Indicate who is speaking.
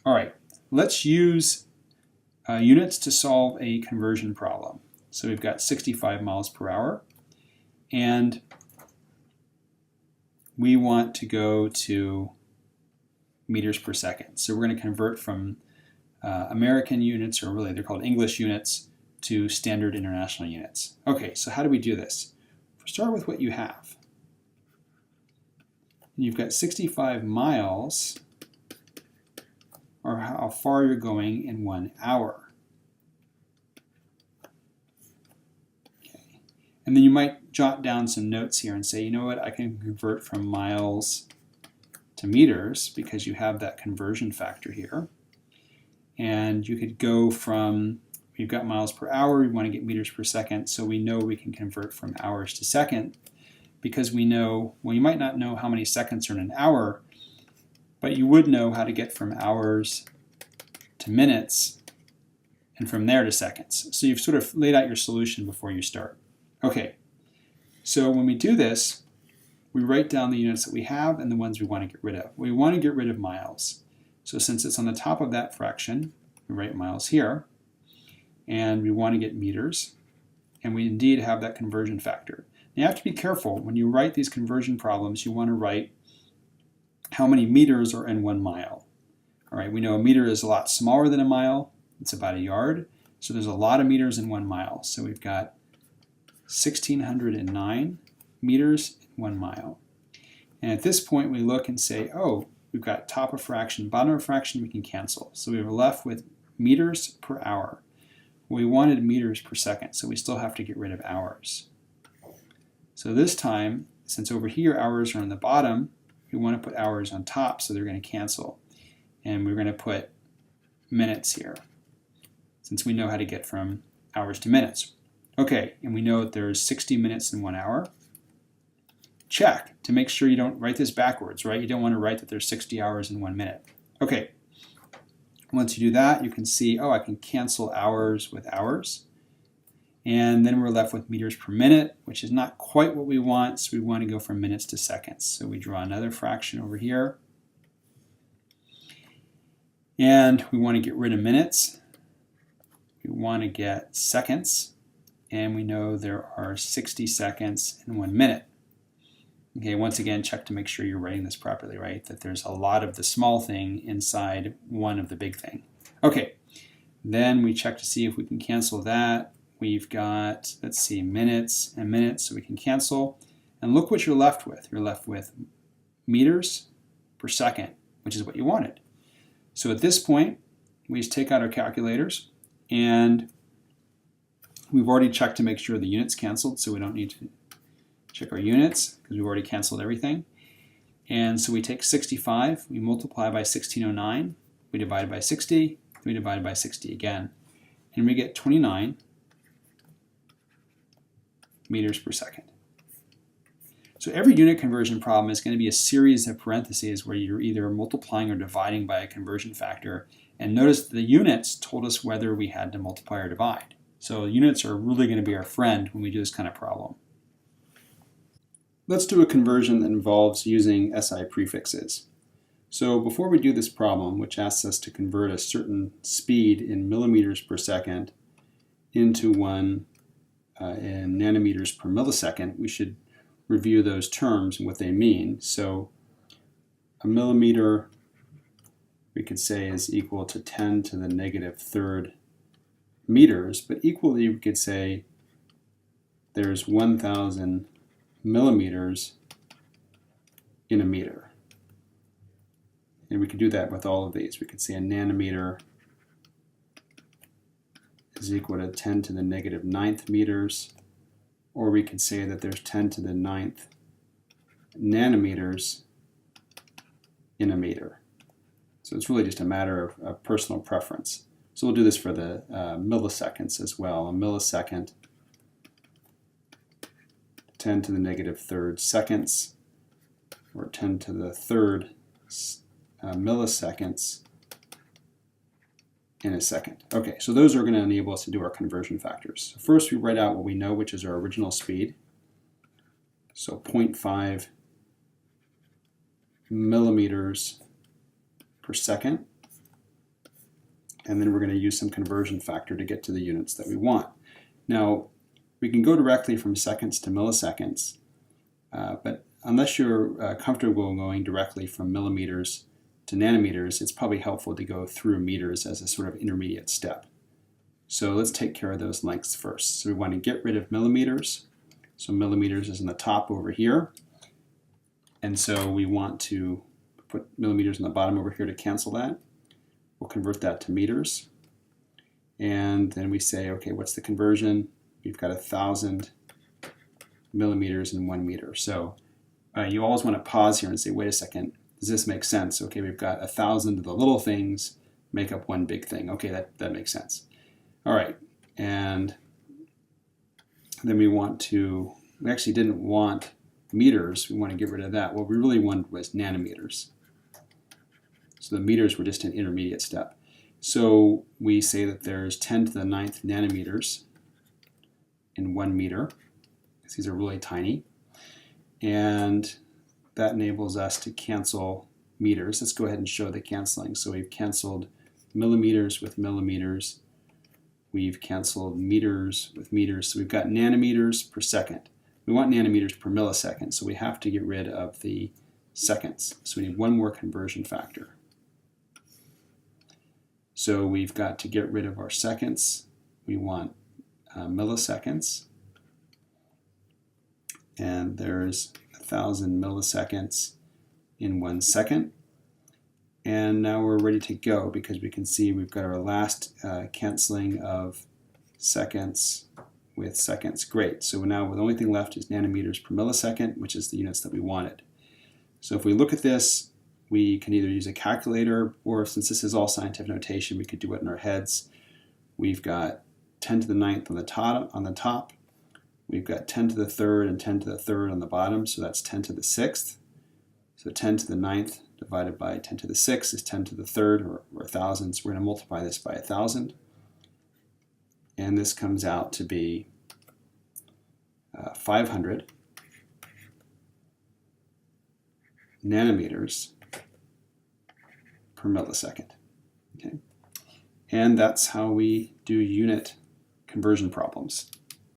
Speaker 1: All right, let's use units to solve a conversion problem. So we've got 65 miles per hour, and we want to go to meters per second. So we're going to convert from American units, or really they're called English units, to standard international units. Okay, so how do we do this? Start with what you have. You've got 65 miles, or how far you're going in 1 hour. Okay. And then you might jot down some notes here and say, you know what, I can convert from miles to meters because you have that conversion factor here. And you could go from, we've got miles per hour, we want to get meters per second, so we know we can convert from hours to second because we know, well, you might not know how many seconds are in an hour, but you would know how to get from hours to minutes and from there to seconds. So you've sort of laid out your solution before you start. Okay, so when we do this, we write down the units that we have and the ones we want to get rid of. We want to get rid of miles. So since it's on the top of that fraction, we write miles here, and we want to get meters, and we indeed have that conversion factor. Now you have to be careful when you write these conversion problems. You want to write how many meters are in 1 mile. All right, we know a meter is a lot smaller than a mile. It's about a yard. So there's a lot of meters in 1 mile. So we've got 1,609 meters in 1 mile. And at this point, we look and say, oh, we've got top of fraction, bottom of fraction, we can cancel. So we were left with meters per hour. We wanted meters per second, so we still have to get rid of hours. So this time, since over here hours are on the bottom, we want to put hours on top, so they're going to cancel. And we're going to put minutes here, since we know how to get from hours to minutes. Okay, and we know that there's 60 minutes in 1 hour. Check to make sure you don't write this backwards, right? You don't want to write that there's 60 hours in 1 minute. Okay, once you do that, you can see, oh, I can cancel hours with hours. And then we're left with meters per minute, which is not quite what we want, so we want to go from minutes to seconds. So we draw another fraction over here. And we want to get rid of minutes. We want to get seconds. And we know there are 60 seconds in 1 minute. Okay, once again, check to make sure you're writing this properly, right? That there's a lot of the small thing inside one of the big thing. Okay, then we check to see if we can cancel that. We've got, let's see, minutes and minutes, so we can cancel. And look what you're left with. You're left with meters per second, which is what you wanted. So at this point, we just take out our calculators, and we've already checked to make sure the units canceled, so we don't need to check our units because we've already canceled everything. And so we take 65, we multiply by 1609, we divide by 60, we divide by 60 again, and we get 29 meters per second. So every unit conversion problem is going to be a series of parentheses where you're either multiplying or dividing by a conversion factor. And notice the units told us whether we had to multiply or divide. So units are really going to be our friend when we do this kind of problem. Let's do a conversion that involves using SI prefixes. So before we do this problem, which asks us to convert a certain speed in millimeters per second into one in nanometers per millisecond, we should review those terms and what they mean. So a millimeter, we could say, is equal to 10 to the negative third meters, but equally we could say there's 1,000 millimeters in a meter. And we could do that with all of these. We could say a nanometer is equal to 10 to the negative 9th meters, or we could say that there's 10 to the 9th nanometers in a meter. So it's really just a matter of personal preference. So we'll do this for the milliseconds as well. A millisecond, 10 to the negative third seconds, or 10 to the third milliseconds in a second. Okay, so those are going to enable us to do our conversion factors. So first we write out what we know, which is our original speed. So 0.5 millimeters per second. and then we're going to use some conversion factor to get to the units that we want. Now, we can go directly from seconds to milliseconds, but unless you're comfortable going directly from millimeters to nanometers, it's probably helpful to go through meters as a sort of intermediate step. So let's take care of those lengths first. So we want to get rid of millimeters. So millimeters is in the top over here. And so we want to put millimeters in the bottom over here to cancel that. We'll convert that to meters. And then we say, okay, what's the conversion? We've got 1,000 millimeters in 1 meter. So you always want to pause here and say, wait a second, does this make sense? Okay, we've got 1,000 of the little things make up one big thing. Okay, that makes sense. All right, and then we actually didn't want meters, we want to get rid of that. What we really wanted was nanometers. So the meters were just an intermediate step. So we say that there's 10 to the 9th nanometers in 1 meter, because these are really tiny. And that enables us to cancel meters. Let's go ahead and show the canceling. So we've canceled millimeters with millimeters. We've canceled meters with meters. So we've got nanometers per second. We want nanometers per millisecond, so we have to get rid of the seconds. So we need one more conversion factor. So we've got to get rid of our seconds. We want milliseconds. And there's 1,000 milliseconds in 1 second. And now we're ready to go because we can see we've got our last canceling of seconds with seconds. Great. So now the only thing left is nanometers per millisecond, which is the units that we wanted. So if we look at this, we can either use a calculator, or since this is all scientific notation, we could do it in our heads. We've got 10 to the 9th on the top. We've got 10 to the 3rd and 10 to the 3rd on the bottom, so that's 10 to the 6th. So 10 to the 9th divided by 10 to the 6th is 10 to the 3rd, or 1,000. So we're going to multiply this by 1,000. And this comes out to be 500 nanometers per millisecond. Okay? And that's how we do unit conversion problems.